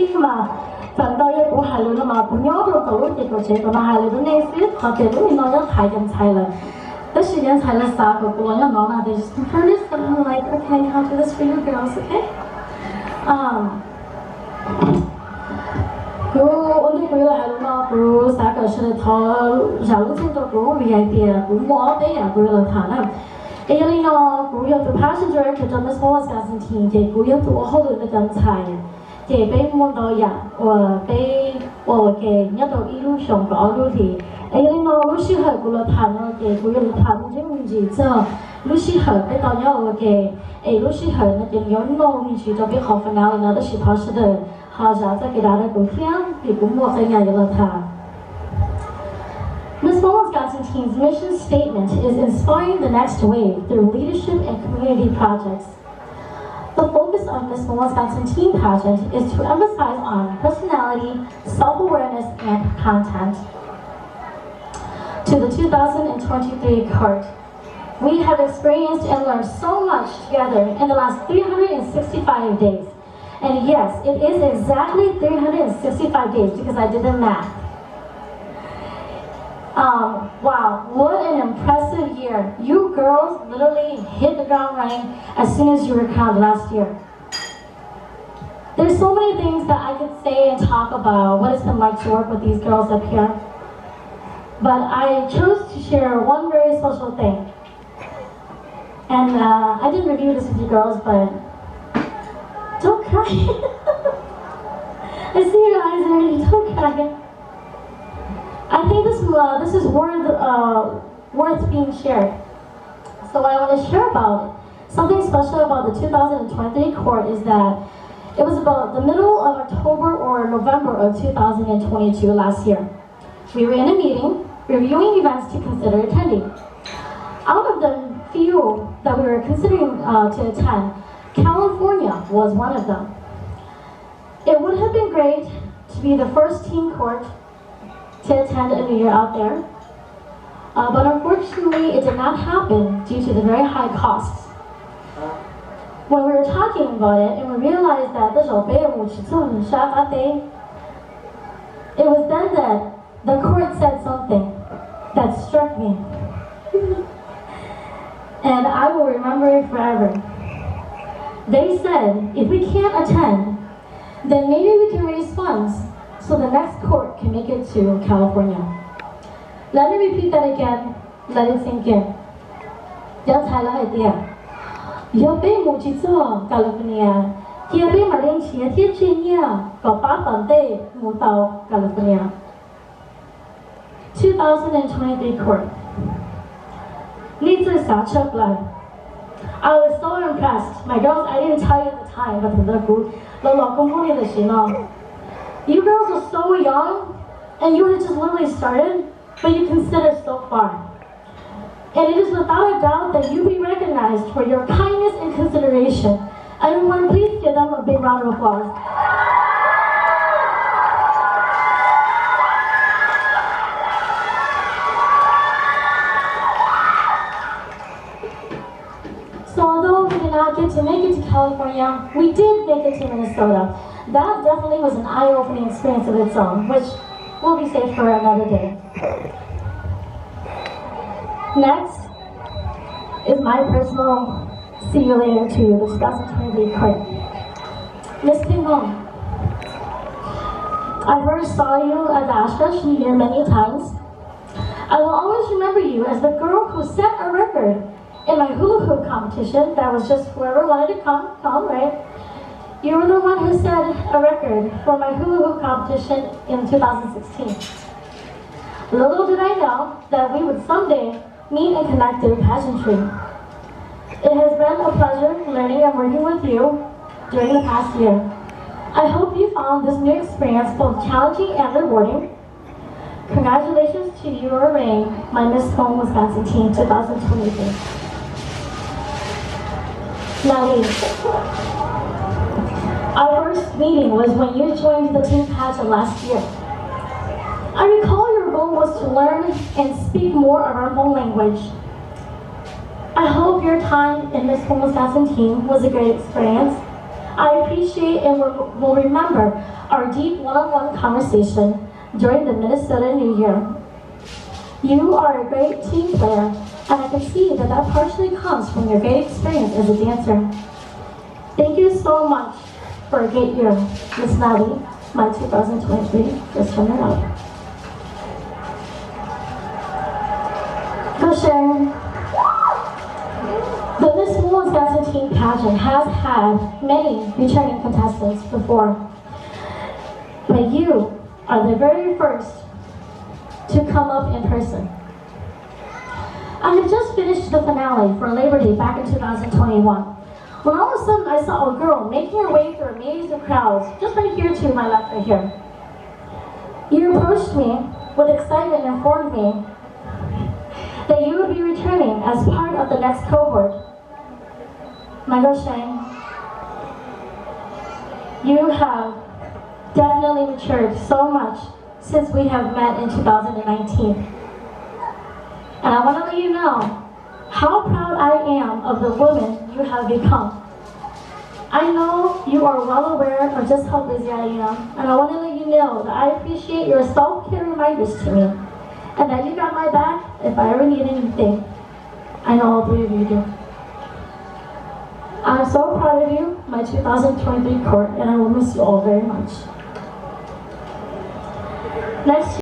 西嘛，反倒也不海了了嘛，不鸟着走路结果结果嘛海了的那些，好结果你那要太人才了。但是人才了3个，不要闹那 they just prefer this, and I'm like, okay, I'll do this for you girls, okay? 그 오늘 그거 하루나 그 사가시는 더 잘못된다 그 VIP 그 뭐대야 그걸 타나 에리나 그有 passenger 就真的是我相信听这个有多好的人才这被摸到呀我被我给人家都一路上高路的에리나路西河个了타나这个有타는这문제这路西河被到要我给路西河那就有弄你去这边好分了那的是他是的好像在给大家沟通，比不莫在家有了他。Ms. Wisconsin Team's mission statement is inspiring the next wave through leadership and community projects. The focus of Ms. Wisconsin Team pageant is to emphasize on personality, self-awareness, and content. To the 2023 court, we have experienced and learned so much together in the last 365 days. And yes, it is exactly 365 days because I did the math. Wow, what an impressive year. You girls literally hit the ground running as soon as you were crowned last year. There's so many things that I could say and talk about what it's been like to work with these girls up here. But I chose to share one very special thing. And I didn't review this with you girls, but don't cry. I see your eyes already. Don't cry. I think this is worth being shared. So what I want to share about something special about the 2023 court is that it was about the middle of October or November of 2022 last year. We were in a meeting reviewing events to consider attending. Out of the few that we were considering to attend, California was one of them. It would have been great to be the first teen court to attend a New Year out there, but unfortunately it did not happen due to the very high costs. When we were talking about it and we realized that it was then that the court said something that struck me. And I will remember it forever. They said, if we can't attend, then maybe we can raise funds so the next court can make it to California. Let me repeat that again. Let it sink in. Just highlight idea. Yo be mu chi zo California. Here be ma len chi tie chi nia go fa tan de mu tao California. 2023 court. Needs a shot blood. I was so impressed. My girls, I didn't tell you the time, but the group, you girls are so young, and you had just literally started, but you consider so far. And it is without a doubt that you be recognized for your kindness and consideration. Everyone, please give them a big round of applause. So although we did not get to make it to California, we did make it to Minnesota. That definitely was an eye-opening experience of its own, which will be saved for another day. Next is my personal see you later to the 2023 court. Miss Hmong, I first saw you at the Oshkosh New Year many times. I will always remember you as the girl who set a record in my hula hoop competition. That was just whoever wanted to come, right? You were the one who set a record for my hula hoop competition in 2016. Little did I know that we would someday meet and connect through pageantry. It has been a pleasure learning and working with you during the past year. I hope you found this new experience both challenging and rewarding. Congratulations to your reign, my Miss Hmong Wisconsin Team 2023. Natalie, our first meeting was when you joined the team pageant last year. I recall your goal was to learn and speak more of our Hmong language. I hope your time in Miss Hmong Wisconsin Team was a great experience. I appreciate and will remember our deep one-on-one conversation during the Minnesota New Year. You are a great team player, and I can see that that partially comes from your great experience as a dancer. Thank you so much for a great year, Miss Nally, my 2023 first runner-up. Go Sharon. The Miss Wisconsin Teen Pageant has had many returning contestants before, but you are the very first to come up in person. I have just finished the finale for Labor Day back in 2021, when all of a sudden I saw a girl making her way through a maze of crowds, just right here to my left right here. You approached me with excitement and informed me that you would be returning as part of the next cohort. My girl Shane, you have definitely matured so much since we have met in 2019. And I want to let you know how proud I am of the woman you have become. I know you are well aware of just how busy I am, and I want to let you know that I appreciate your self-care reminders to me, and that you got my back if I ever need anything. I know all three of you do. I'm so proud of you, my 2023 court, and I will miss you all very much. Next